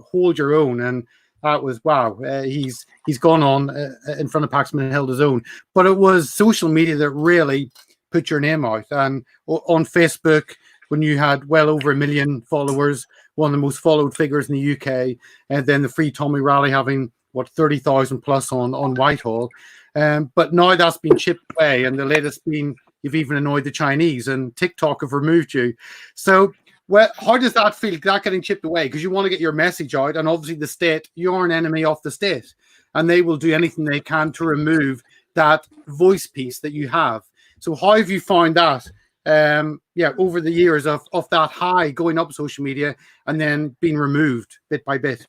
hold your own. And that was wow. He's gone on in front of Paxman and held his own. But it was social media that really put your name out. And on Facebook, when you had well over 1 million followers, one of the most followed figures in the UK, and then the Free Tommy rally having 30,000 plus on Whitehall. But now that's been chipped away, and the latest being you've even annoyed the Chinese, and TikTok have removed you. So, well, how does that feel? That getting chipped away because you want to get your message out, and obviously the state, you're an enemy of the state, and they will do anything they can to remove that voice piece that you have. So, how have you found that? Over the years of that high going up social media and then being removed bit by bit.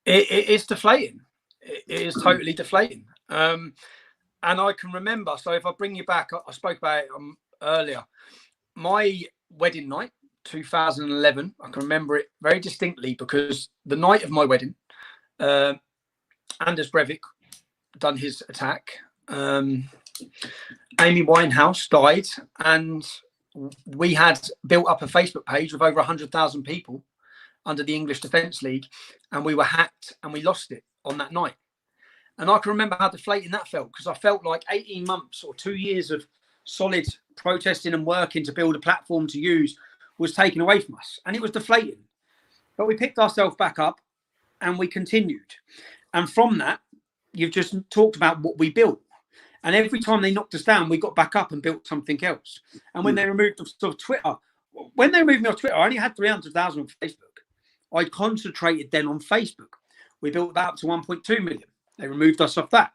It's deflating. It is totally deflating. And I can remember, so if I bring you back, I spoke about it earlier, my wedding night, 2011, I can remember it very distinctly because the night of my wedding, Anders Breivik done his attack. Amy Winehouse died, and we had built up a Facebook page with over 100,000 people under the English Defence League, and we were hacked and we lost it on that night. And I can remember how deflating that felt, because I felt like 18 months or 2 years of solid protesting and working to build a platform to use was taken away from us, and it was deflating. But we picked ourselves back up and we continued. And from that, you've just talked about what we built. And every time they knocked us down, we got back up and built something else. And when they removed us off Twitter, when they removed me off Twitter, I only had 300,000 on Facebook. I concentrated then on Facebook. We built that up to 1.2 million. They removed us off that.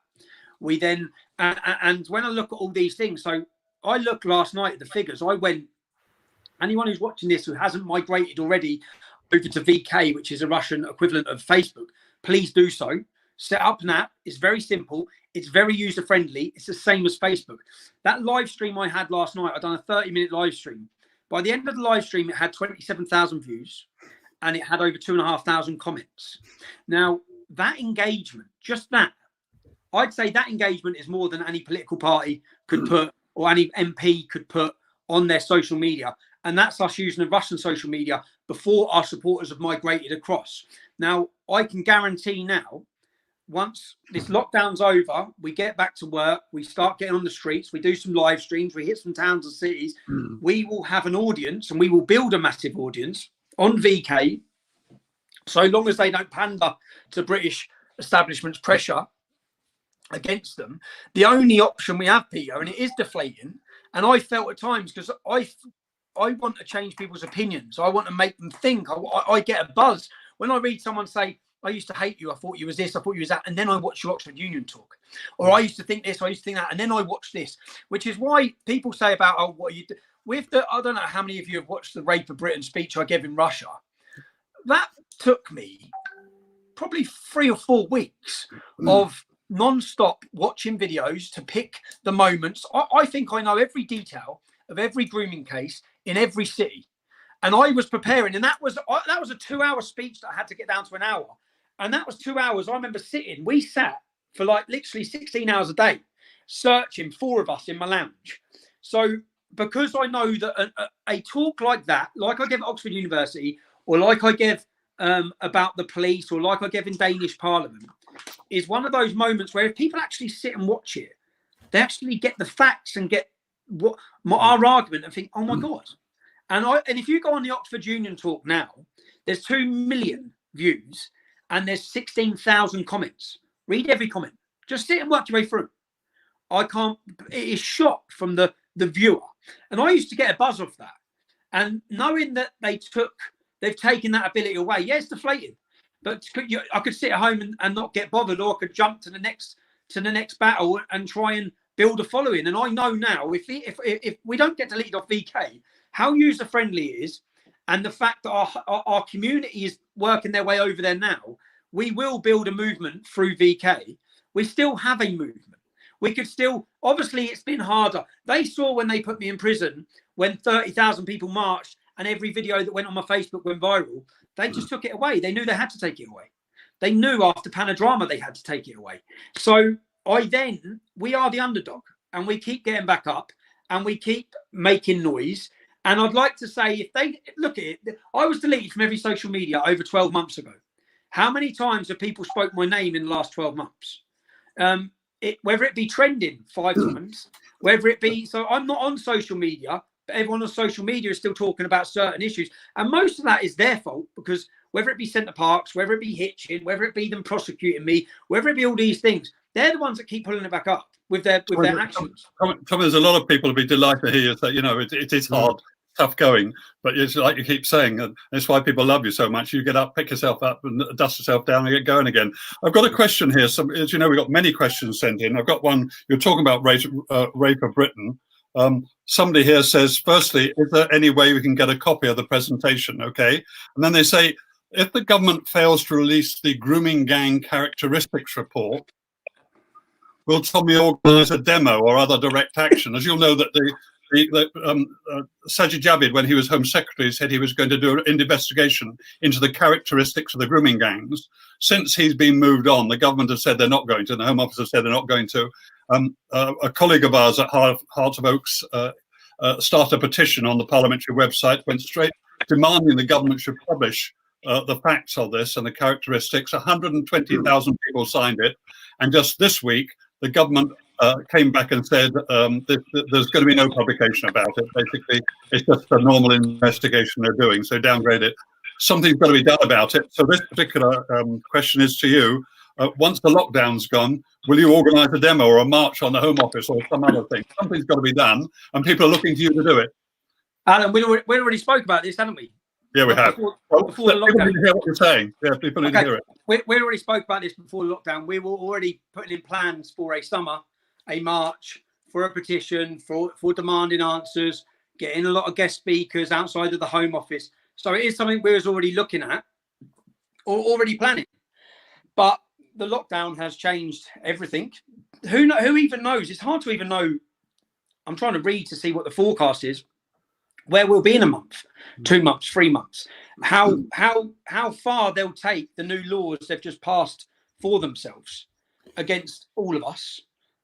We then, and when I look at all these things, so I looked last night at the figures. I went, anyone who's watching this who hasn't migrated already over to VK, which is a Russian equivalent of Facebook, please do so. Set up an app. It's very simple. It's very user-friendly. It's the same as Facebook. That live stream I had last night, I've done a 30-minute live stream. By the end of the live stream, it had 27,000 views and it had over 2,500 comments. Now, that engagement, just that, I'd say that engagement is more than any political party could put or any MP could put on their social media. And that's us using the Russian social media before our supporters have migrated across. Now, I can guarantee now, once this lockdown's over, we get back to work, we start getting on the streets, we do some live streams, we hit some towns and cities, we will have an audience and we will build a massive audience on VK, so long as they don't pander to British establishment's pressure against them. The only option we have, Peter, and it is deflating, and I felt at times, because I want to change people's opinions, I want to make them think, I get a buzz when I read someone say, I used to hate you, I thought you was this, I thought you was that, and then I watched your Oxford Union talk. Or I used to think this, I used to think that, and then I watched this. Which is why people say about, oh, what you do with the, I don't know how many of you have watched the Rape of Britain speech I gave in Russia. That took me probably 3 or 4 weeks of non-stop watching videos to pick the moments. I think I know every detail of every grooming case in every city. And I was preparing, and that was a 2-hour speech that I had to get down to an hour. And that was 2 hours. I remember sitting, we sat for like literally 16 hours a day, searching, 4 of us in my lounge. So because I know that a talk like that, like I gave at Oxford University, or like I gave about the police, or like I gave in Danish Parliament, is one of those moments where if people actually sit and watch it, they actually get the facts and get what our argument and think, oh my God. And if you go on the Oxford Union talk now, there's 2 million views and there's 16,000 comments. Read every comment. Just sit and work your way through. It is shock from the viewer. And I used to get a buzz off that. And knowing that they've taken that ability away, yeah, it's deflating. But I could sit at home and not get bothered, or I could jump to the next battle and try and build a following. And I know now, if we don't get deleted off VK, how user-friendly it is, and the fact that our community is working their way over there now, we will build a movement through VK. We still have a movement. We could still, obviously it's been harder. They saw when they put me in prison, when 30,000 people marched and every video that went on my Facebook went viral, they just took it away. They knew they had to take it away. They knew after Panadrama they had to take it away. So we are the underdog, and we keep getting back up and we keep making noise. And I'd like to say, if they look at it, I was deleted from every social media over 12 months ago. How many times have people spoke my name in the last 12 months? Whether it be trending 5 times, whether it be, so I'm not on social media, but everyone on social media is still talking about certain issues. And most of that is their fault, because whether it be Centre Parks, whether it be Hitchin, whether it be them prosecuting me, whether it be all these things, they're the ones that keep pulling it back up with their actions. Tom, there's a lot of people who be delighted to hear you say, it is hard, tough going, but it's like you keep saying, and it's why people love you so much. You get up, pick yourself up, and dust yourself down, and get going again. I've got a question here. So, as you know, we've got many questions sent in. I've got one. You're talking about rape of Britain. Somebody here says, firstly, is there any way we can get a copy of the presentation? Okay, and then they say, if the government fails to release the grooming gang characteristics report, will Tommy organise a demo or other direct action? As you'll know, that Sajid Javid, when he was Home Secretary, said he was going to do an investigation into the characteristics of the grooming gangs. Since he's been moved on, the government has said they're not going to, and the Home Office has said they're not going to. A colleague of ours at Heart of Oaks started a petition on the parliamentary website, went straight demanding the government should publish the facts of this and the characteristics. 120,000 people signed it, and just this week the government came back and said there's going to be no publication about it. Basically, it's just a normal investigation they're doing, so downgrade it. Something's got to be done about it. So this particular question is to you. Once the lockdown's gone, will you organise a demo or a march on the Home Office or some other thing? Something's got to be done, and people are looking to you to do it. Alan, we already spoke about this, haven't we? Yeah, we have. Before the lockdown. People need to hear what you're saying. Yeah, people need to hear it. We already spoke about this before the lockdown. We were already putting in plans for a summer, a march, for a petition, for demanding answers, getting a lot of guest speakers outside of the Home Office. So it is something we was already looking at, or already planning. But the lockdown has changed everything. Who even knows? It's hard to even know. I'm trying to read to see what the forecast is, where we'll be in a month, 2 months, 3 months, how far they'll take the new laws they've just passed for themselves against all of us,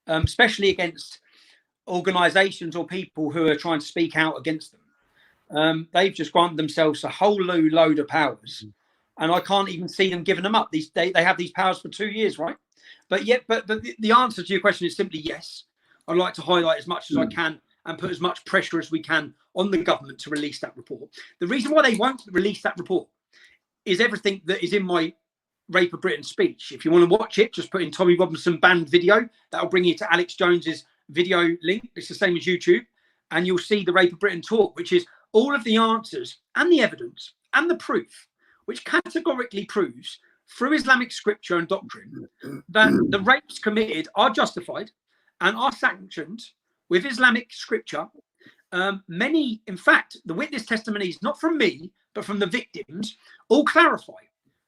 especially against organisations or people who are trying to speak out against them. They've just granted themselves a whole load of powers, and I can't even see them giving them up. They have these powers for 2 years, right? But the answer to your question is simply yes. I'd like to highlight as much as I can and put as much pressure as we can on the government to release that report. The reason why they won't release that report is everything that is in my Rape of Britain speech. If you want to watch it, just put in Tommy Robinson banned video. That'll bring you to Alex Jones's video link. It's the same as YouTube. And you'll see the Rape of Britain talk, which is all of the answers and the evidence and the proof, which categorically proves through Islamic scripture and doctrine that the rapes committed are justified and are sanctioned with Islamic scripture. Many, in fact, the witness testimonies, not from me, but from the victims, all clarify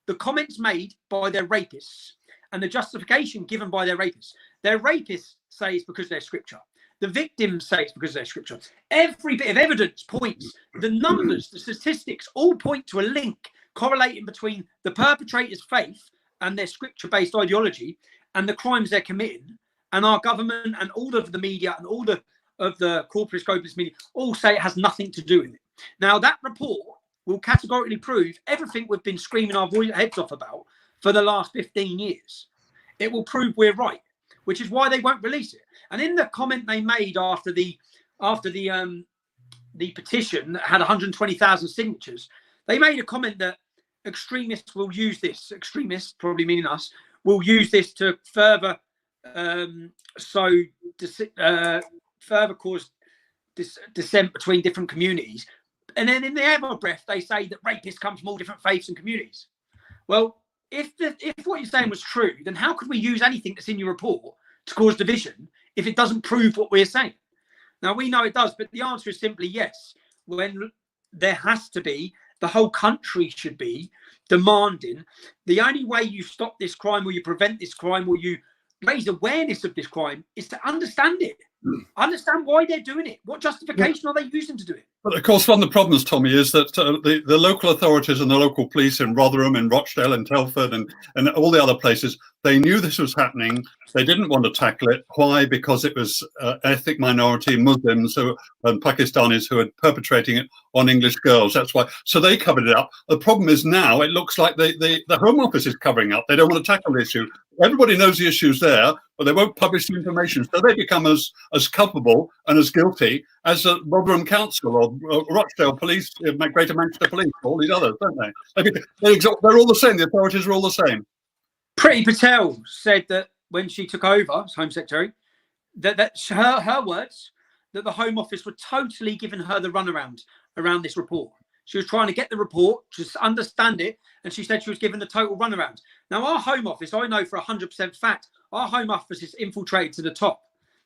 the comments made by their rapists and the justification given by their rapists. Their rapists say it's because they're scripture. The victims say it's because they're scripture. Every bit of evidence points, the numbers, the statistics all point to a link correlating between the perpetrator's faith and their scripture-based ideology and the crimes they're committing. And our government and all of the media and all of the corporate scopeless media all say it has nothing to do with it. Now, that report will categorically prove everything we've been screaming our heads off about for the last 15 years. It will prove we're right, which is why they won't release it. And in the comment they made after the petition that had 120,000 signatures, they made a comment that extremists will use this, extremists, probably meaning us, will use this to further further cause dissent between different communities. And then in the other breath, they say that rapists come from all different faiths and communities. Well, if what you're saying was true, then how could we use anything that's in your report to cause division if it doesn't prove what we're saying? Now, we know it does, but the answer is simply yes. When there has to be, the whole country should be demanding. The only way you stop this crime or you prevent this crime or you raise awareness of this crime is to understand it. Understand why they're doing it. What justification are they using to do it? But of course, one of the problems, Tommy, is that the local authorities and the local police in Rotherham, in Rochdale, in Telford, and all the other places, They knew this was happening. They didn't want to tackle it. Why? Because it was ethnic minority Muslims and Pakistanis who were perpetrating it on English girls. That's why. So they covered it up. The problem is now it looks like the Home Office is covering up. They don't want to tackle the issue. Everybody knows the issue's there, but they won't publish the information. So they become as culpable and as guilty as the Rotherham Council or Rochdale Police, Greater Manchester Police, all these others, don't they? They're all the same. The authorities are all the same. Priti Patel said that when she took over as Home Secretary, that her words, that the Home Office were totally giving her the runaround around this report. She was trying to get the report, just understand it, and she said she was given the total runaround. Now, our Home Office, I know for 100% fact, our Home Office is infiltrated to the top.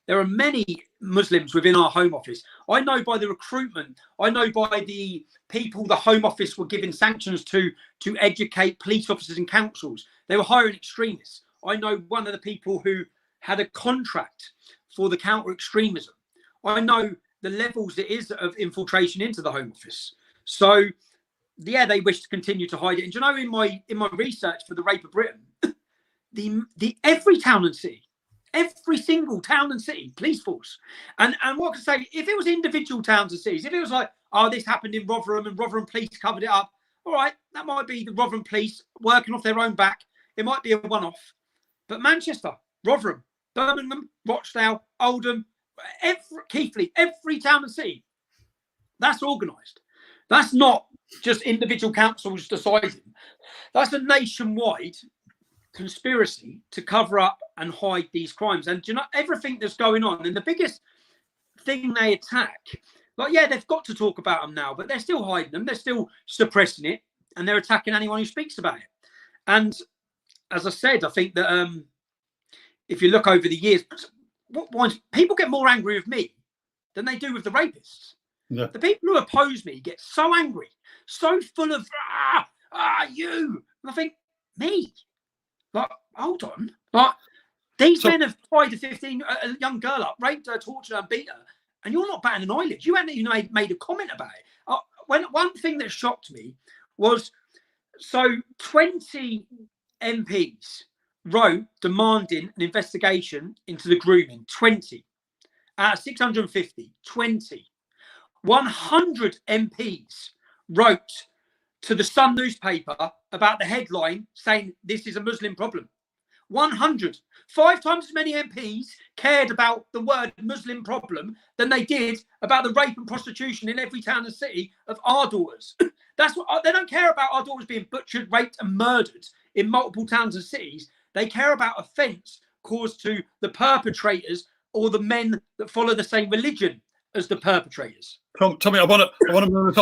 There are many Muslims within our Home Office. I know by the recruitment, I know by the people the Home Office were giving sanctions to educate police officers and councils. They were hiring extremists. I know one of the people who had a contract for the counter-extremism. I know the levels it is of infiltration into the Home Office. So, yeah, they wish to continue to hide it. And you know, in my research for the Rape of Britain, the every town and city, every single town and city police force, and what I can say, if it was individual towns and cities, if it was like, oh, this happened in Rotherham and Rotherham Police covered it up, all right, that might be the Rotherham Police working off their own back. It might be a one-off. But Manchester, Rotherham, Birmingham, Rochdale, Oldham, Keighley, every town and city, that's organised. That's not just individual councils deciding. That's a nationwide conspiracy to cover up and hide these crimes. And you know, everything that's going on, and the biggest thing they attack, like, yeah, they've got to talk about them now, but they're still hiding them. They're still suppressing it, and they're attacking anyone who speaks about it. And as I said, I think that if you look over the years, people get more angry with me than they do with the rapists. Yeah. The people who oppose me get so angry, so full of you. And I think, me? Like, hold on. Like, these men have tied a young girl up, raped her, tortured her, and beat her, and you're not batting an eyelid. You hadn't even made a comment about it. One thing that shocked me was, so 20 MPs wrote demanding an investigation into the grooming. 20 out of 650. 20. 100 MPs wrote to the Sun newspaper about the headline saying this is a Muslim problem. 100. 5 times as many MPs cared about the word Muslim problem than they did about the rape and prostitution in every town and city of our daughters. That's what they don't care about, our daughters being butchered, raped and murdered in multiple towns and cities. They care about offence caused to the perpetrators or the men that follow the same religion as the perpetrators. Tommy, I want to move on.